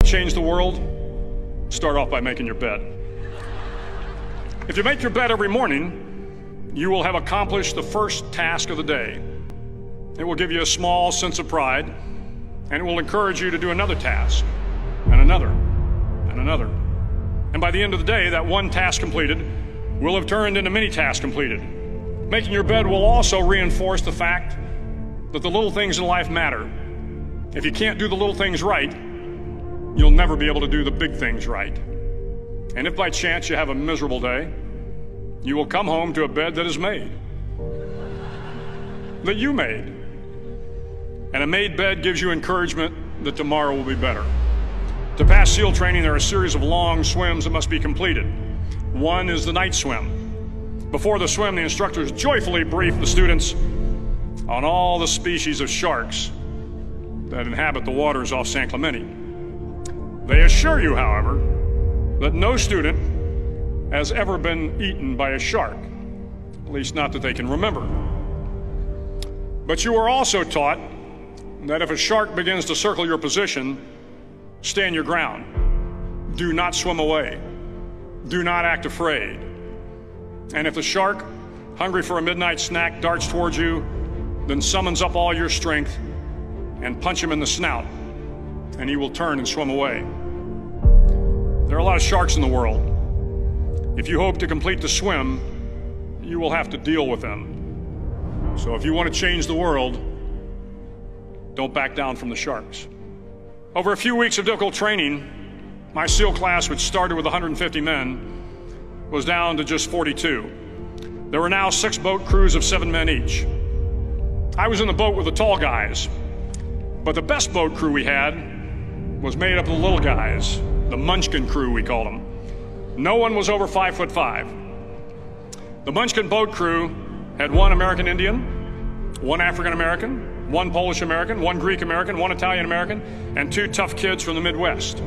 change the world? Start off by making your bed. If you make your bed every morning, you will have accomplished the first task of the day. It will give you a small sense of pride, and it will encourage you to do another task, and another, and another. And by the end of the day, that one task completed will have turned into many tasks completed. Making your bed will also reinforce the fact that the little things in life matter. If you can't do the little things right, you'll never be able to do the big things right. And if by chance you have a miserable day, you will come home to a bed that is made, that you made. And a made bed gives you encouragement that tomorrow will be better. To pass SEAL training, there are a series of long swims that must be completed. One is the night swim. Before the swim, the instructors joyfully brief the students on all the species of sharks that inhabit the waters off San Clemente. They assure you, however, that no student has ever been eaten by a shark, at least not that they can remember. But you are also taught that if a shark begins to circle your position, stand your ground. Do not swim away. Do not act afraid. And if the shark, hungry for a midnight snack, darts towards you, then summons up all your strength and punch him in the snout, and he will turn and swim away. There are a lot of sharks in the world. If you hope to complete the swim, you will have to deal with them. So if you want to change the world, don't back down from the sharks. Over a few weeks of difficult training, my SEAL class, which started with 150 men, was down to just 42. There were now 6 boat crews of 7 men each. I was in the boat with the tall guys, but the best boat crew we had was made up of the little guys, the Munchkin crew, we called them. No one was over 5'5". The Munchkin boat crew had 1 American Indian, 1 African American, 1 Polish American, 1 Greek American, 1 Italian American, and 2 tough kids from the Midwest.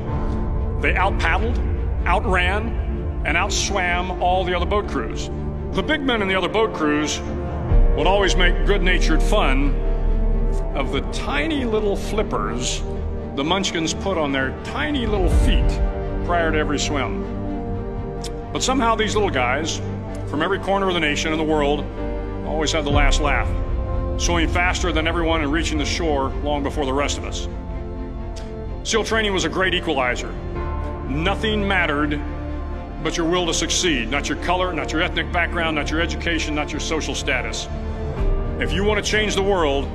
They out-paddled, outran, and outswam all the other boat crews. The big men in the other boat crews would always make good-natured fun of the tiny little flippers the Munchkins put on their tiny little feet prior to every swim. But somehow these little guys from every corner of the nation and the world always had the last laugh, swimming faster than everyone and reaching the shore long before the rest of us. SEAL training was a great equalizer. Nothing mattered but your will to succeed, not your color, not your ethnic background, not your education, not your social status. If you want to change the world,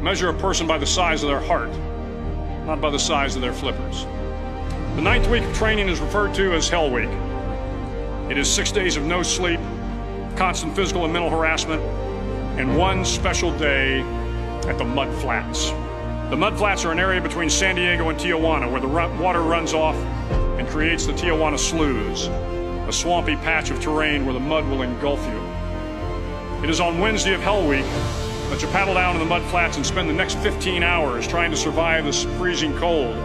measure a person by the size of their heart, not by the size of their flippers. The 9th week of training is referred to as Hell Week. It is 6 days of no sleep, constant physical and mental harassment, and 1 special day at the Mud Flats. The Mud Flats are an area between San Diego and Tijuana where the water runs off and creates the Tijuana Sloughs, a swampy patch of terrain where the mud will engulf you. It is on Wednesday of Hell Week that you paddle down in the mud flats and spend the next 15 hours trying to survive the freezing cold,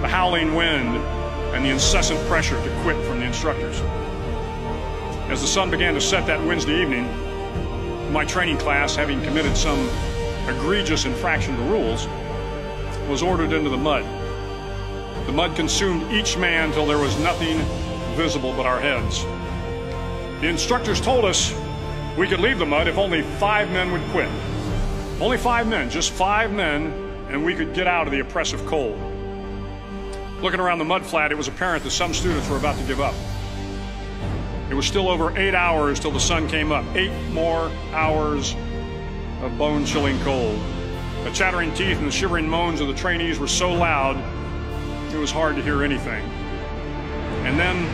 the howling wind, and the incessant pressure to quit from the instructors. As the sun began to set that Wednesday evening, my training class, having committed some egregious infraction to rules, was ordered into the mud. The mud consumed each man till there was nothing visible but our heads. The instructors told us we could leave the mud if only 5 men would quit. Only 5 men, just 5 men, and we could get out of the oppressive cold. Looking around the mud flat, it was apparent that some students were about to give up. It was still over 8 hours till the sun came up. 8 more hours of bone-chilling cold. The chattering teeth and the shivering moans of the trainees were so loud, it was hard to hear anything. And then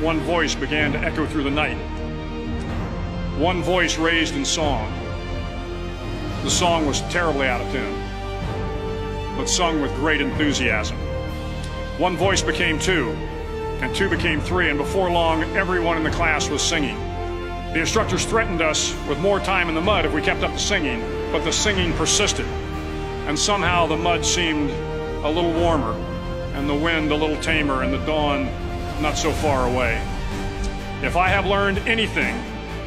one voice began to echo through the night. One voice raised in song. The song was terribly out of tune, but sung with great enthusiasm. One voice became 2, and 2 became 3, and before long, everyone in the class was singing. The instructors threatened us with more time in the mud if we kept up the singing, but the singing persisted, and somehow the mud seemed a little warmer, and the wind a little tamer, and the dawn not so far away. If I have learned anything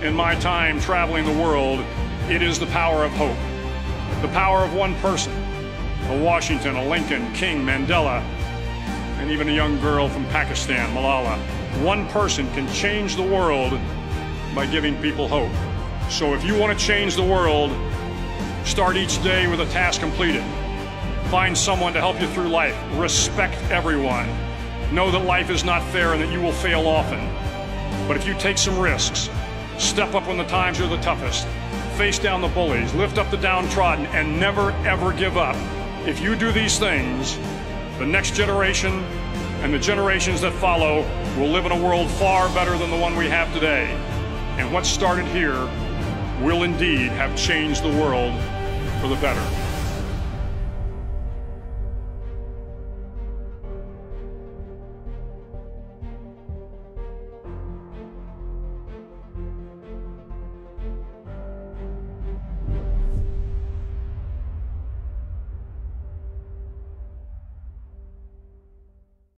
in my time traveling the world, it is the power of hope. The power of one person, a Washington, a Lincoln, King, Mandela, and even a young girl from Pakistan, Malala. One person can change the world by giving people hope. So if you want to change the world, start each day with a task completed. Find someone to help you through life. Respect everyone. Know that life is not fair and that you will fail often. But if you take some risks, step up when the times are the toughest, face down the bullies, lift up the downtrodden, and never ever give up. If you do these things, the next generation and the generations that follow will live in a world far better than the one we have today. And what started here will indeed have changed the world for the better.